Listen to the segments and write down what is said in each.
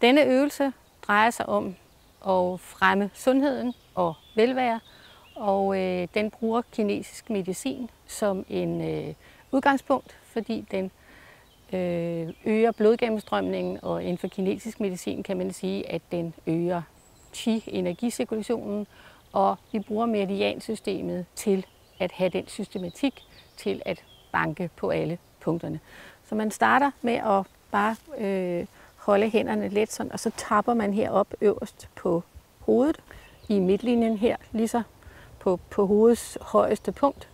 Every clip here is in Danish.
Denne øvelse drejer sig om at fremme sundheden og velvære, og den bruger kinesisk medicin som en udgangspunkt, fordi den øger blodgennemstrømningen, og inden for kinesisk medicin kan man sige, at den øger qi-energicirkulationen, og vi bruger meridiansystemet til at have den systematik til at banke på alle punkterne. Så man starter med at bare holde hænderne let sådan, og så tapper man herop øverst på hovedet i midtlinjen her, lige så på hovedets højeste punkt.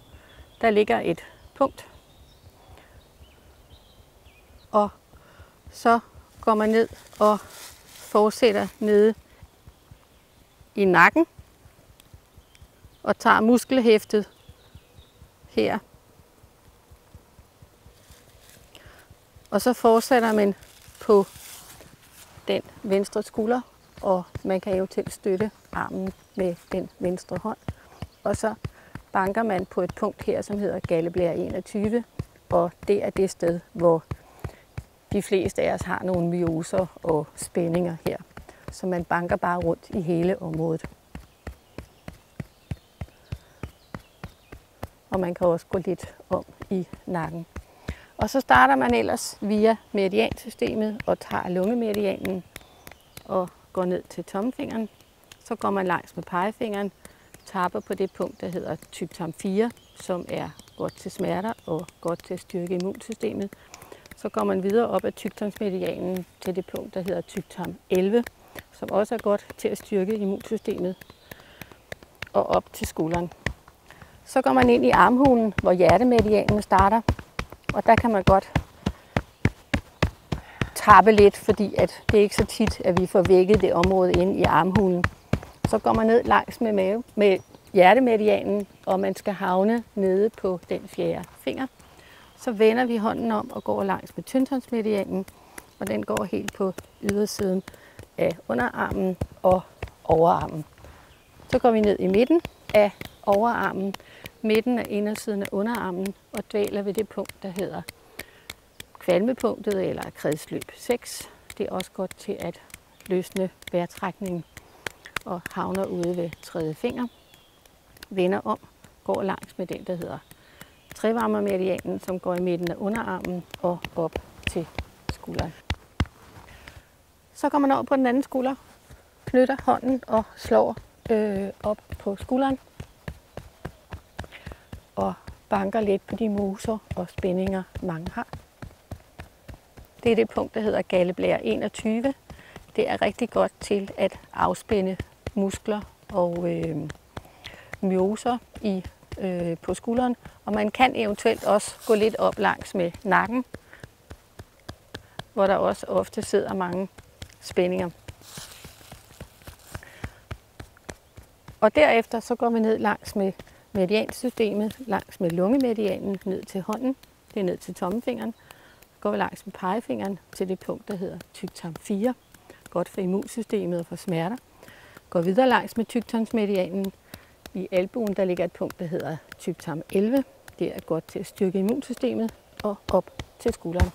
Der ligger et punkt, og så går man ned og fortsætter nede i nakken og tager muskelhæftet her. Og så fortsætter man på den venstre skulder, og man kan jo til støtte armen med den venstre hånd. Og så banker man på et punkt her, som hedder galleblære 21, og det er det sted, hvor de fleste af os har nogle myoser og spændinger her. Så man banker bare rundt i hele området. Og man kan også gå lidt om i nakken. Og så starter man ellers via meridiansystemet og tager lungemeridianen og går ned til tommelfingeren. Så går man langs med pegefingeren, tapper på det punkt, der hedder tyktarm 4, som er godt til smerter og godt til at styrke immunsystemet. Så går man videre op ad tyktarmsmeridianen til det punkt, der hedder tyktarm 11, som også er godt til at styrke immunsystemet, og op til skulderen. Så går man ind i armhulen, hvor hjertemeridianen starter, og der kan man godt tappe lidt, fordi at det er ikke så tit, at vi får vækket det område inde i armhulen. Så går man ned langs med hjertemeridianen, og man skal havne nede på den fjerde finger. Så vender vi hånden om og går langs med tyndtarmsmeridianen, og den går helt på ydersiden af underarmen og overarmen. Så går vi ned i midten af overarmen, midten af indersiden af underarmen, og dvæler ved det punkt, der hedder kvalmepunktet eller kredsløb 6. Det er også godt til at løsne vejrtrækningen, og havner ude ved tredje finger. Vender om, går langs med den, der hedder trevarmermeridianen, som går i midten af underarmen og op til skulderen. Så går man over på den anden skulder, knytter hånden og slår op på skulderen og banker lidt på de muser og spændinger, mange har. Det er det punkt, der hedder galleblære 21. Det er rigtig godt til at afspænde muskler og myoser på skulderen, og man kan eventuelt også gå lidt op langs med nakken, hvor der også ofte sidder mange spændinger. Og derefter så går vi ned langs med meridiansystemet, langs med lungemeridianen, ned til hånden, det er ned til tommelfingeren. Så går vi langs med pegefingeren til det punkt, der hedder tyktarm 4, godt for immunsystemet og for smerter. Går videre langs med tyktarmsmeridianen. I albuen der ligger et punkt, der hedder tyktarm 11. Det er godt til at styrke immunsystemet, og op til skulderen.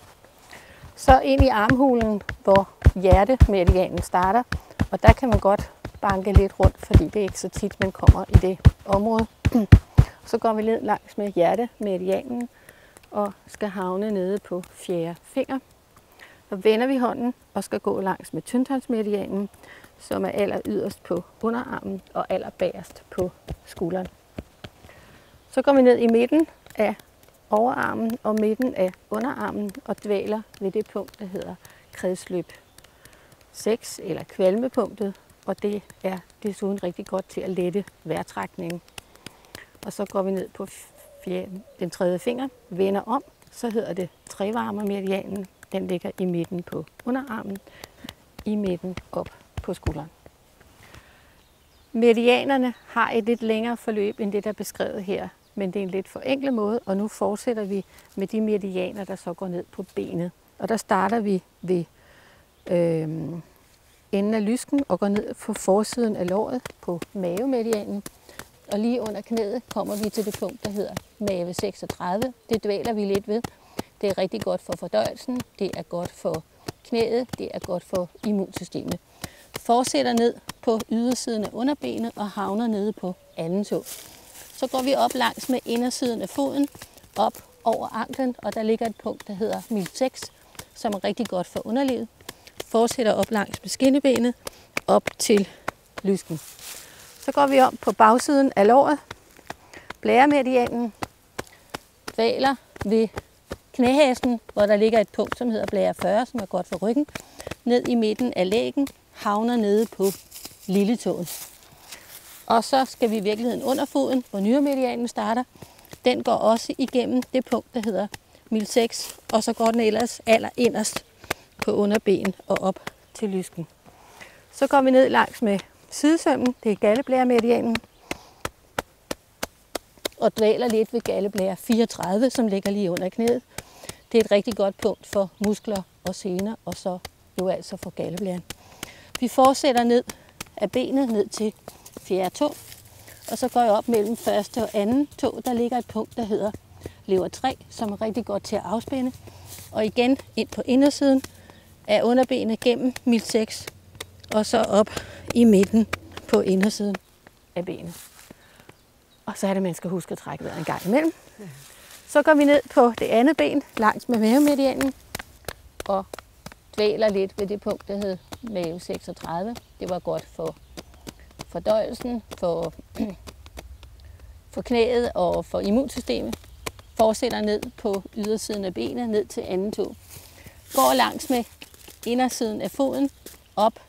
Så ind i armhulen, hvor hjertemeridianen starter, og der kan man godt banke lidt rundt, fordi det er ikke så tit, man kommer i det område. Så går vi ned langs med hjertemeridianen og skal havne nede på fjerde finger. Så vender vi hånden og skal gå langs med tyndtarmsmeridianen, som er aller yderst på underarmen og aller bagerst på skulderen. Så går vi ned i midten af overarmen og midten af underarmen og dvæler ved det punkt, der hedder kredsløb 6 eller kvalmepunktet, og det er desuden rigtig godt til at lette vejrtrækningen. Og så går vi ned på den tredje finger, vender om, så hedder det trevarmermeridianen. Den ligger i midten på underarmen, i midten op på skulderen. Meridianerne har et lidt længere forløb end det, der er beskrevet her, men det er en lidt forenklet måde, og nu fortsætter vi med de meridianer, der så går ned på benet. Og der starter vi ved enden af lysken og går ned på forsiden af låret på mavemeridianen. Og lige under knæet kommer vi til det punkt, der hedder mave 36. Det dvæler vi lidt ved. Det er rigtig godt for fordøjelsen, det er godt for knæet, det er godt for immunsystemet. Fortsætter ned på ydersiden af underbenet og havner nede på anden tå. Så går vi op langs med indersiden af foden, op over anklen, og der ligger et punkt, der hedder mil 6, som er rigtig godt for underlivet. Fortsætter op langs med skinnebenet, op til lysken. Så går vi om på bagsiden af låret, blæremedianen, dvaler ved knæhæsen, hvor der ligger et punkt, som hedder blære 40, som er godt for ryggen, ned i midten af lægen, havner nede på lilletåen. Og så skal vi i virkeligheden under foden, hvor nyremedianen starter. Den går også igennem det punkt, der hedder mil 6, og så går den ellers allerinderst på underben og op til lysken. Så går vi ned langs med sidesømmen, det er galdeblæremedianen, og dvæler lidt ved galdeblære 34, som ligger lige under knæet. Det er et rigtig godt punkt for muskler og sener, og så jo altså for galdeblæren. Vi fortsætter ned af benet ned til fjerde tå, og så går jeg op mellem første og anden tå. Der ligger et punkt, der hedder lever 3, som er rigtig godt til at afspænde. Og igen ind på indersiden af underbenet gennem mil 6, og så op i midten på indersiden af benet. Og så er det, man skal huske at trække vejret en gang imellem. Så går vi ned på det andet ben langs med mavemedianen og dvæler lidt ved det punkt, der hedder mave 36. Det var godt for fordøjelsen, for knæet og for immunsystemet. Fortsætter ned på ydersiden af benet, ned til anden tå. Går langs med indersiden af foden, op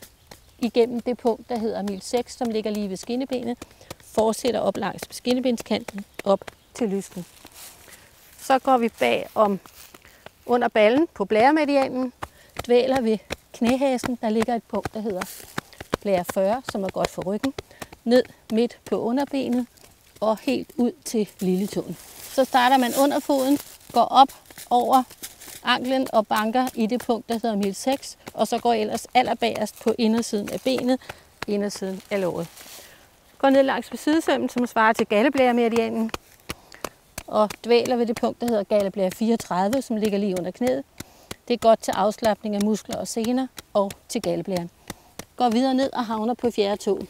igennem det punkt, der hedder mil 6, som ligger lige ved skinnebenet. Fortsætter op langs skinnebenskanten, op til lysken. Så går vi bag om under ballen på blæremedianen, dvæler ved knæhæsen. Der ligger et punkt, der hedder blære 40, som er godt for ryggen. Ned midt på underbenet og helt ud til lilletåen. Så starter man under foden, går op over anklen og banker i det punkt, der hedder mil 6, og så går ellers allerbagerst på indersiden af benet, indersiden af låret. Går ned langs ved sidesømmen, som svarer til galdeblæremedianen, og dvæler ved det punkt, der hedder galdeblære 34, som ligger lige under knæet. Det er godt til afslapning af muskler og sener og til galdeblæren. Går videre ned og havner på fjerde tå.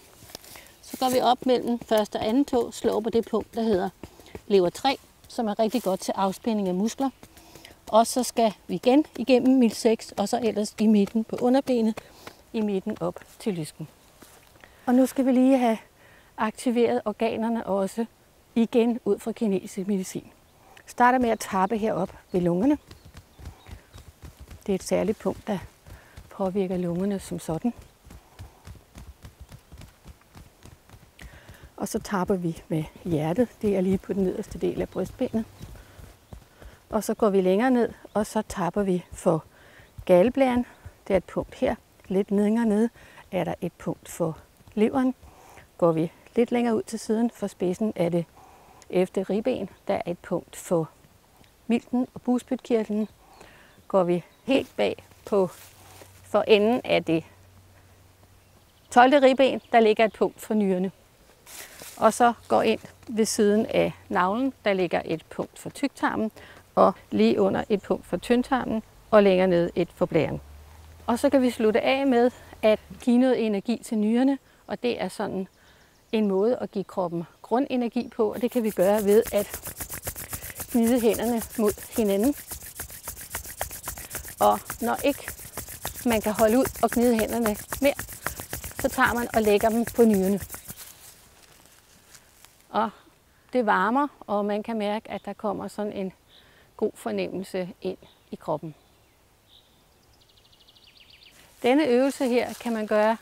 Så går vi op mellem første og anden tå, slår på det punkt, der hedder lever 3, som er rigtig godt til afspænding af muskler. Og så skal vi igen igennem mil 6, og så ellers i midten på underbenet, i midten op til lysken. Og nu skal vi lige have aktiveret organerne også igen ud fra kinesisk medicin. Starter med at tappe herop ved lungerne. Det er et særligt punkt, der påvirker lungerne som sådan. Og så tapper vi med hjertet. Det er lige på den nederste del af brystbenet. Og så går vi længere ned, og så tapper vi for galdeblæren. Det er et punkt her. Lidt længere nede er der et punkt for leveren. Går vi lidt længere ud til siden for spidsen af det efter ribben, der er et punkt for milten og bugspytkirtlen. Går vi helt bag for enden af det 12. ribben, der ligger et punkt for nyrerne. Og så går ind ved siden af navlen, der ligger et punkt for tyktarmen, og lige under et punkt for tyndtarmen, og længere ned et for blæren. Og så kan vi slutte af med at give noget energi til nyrerne, og det er sådan en måde at give kroppen grundenergi på, og det kan vi gøre ved at gnide hænderne mod hinanden. Og når ikke man kan holde ud og gnide hænderne mere, så tager man og lægger dem på nyrerne. Og det varmer, og man kan mærke, at der kommer sådan en god fornemmelse ind i kroppen. Denne øvelse her kan man gøre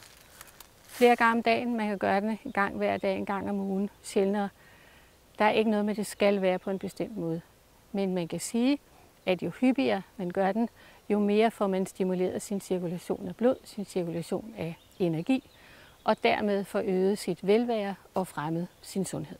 flere gange om dagen. Man kan gøre den en gang hver dag, en gang om ugen, sjældnere. Der er ikke noget med, at det skal være på en bestemt måde. Men man kan sige, at jo hyppigere man gør den, jo mere får man stimuleret sin cirkulation af blod, sin cirkulation af energi, og dermed får øget sit velvære og fremmet sin sundhed.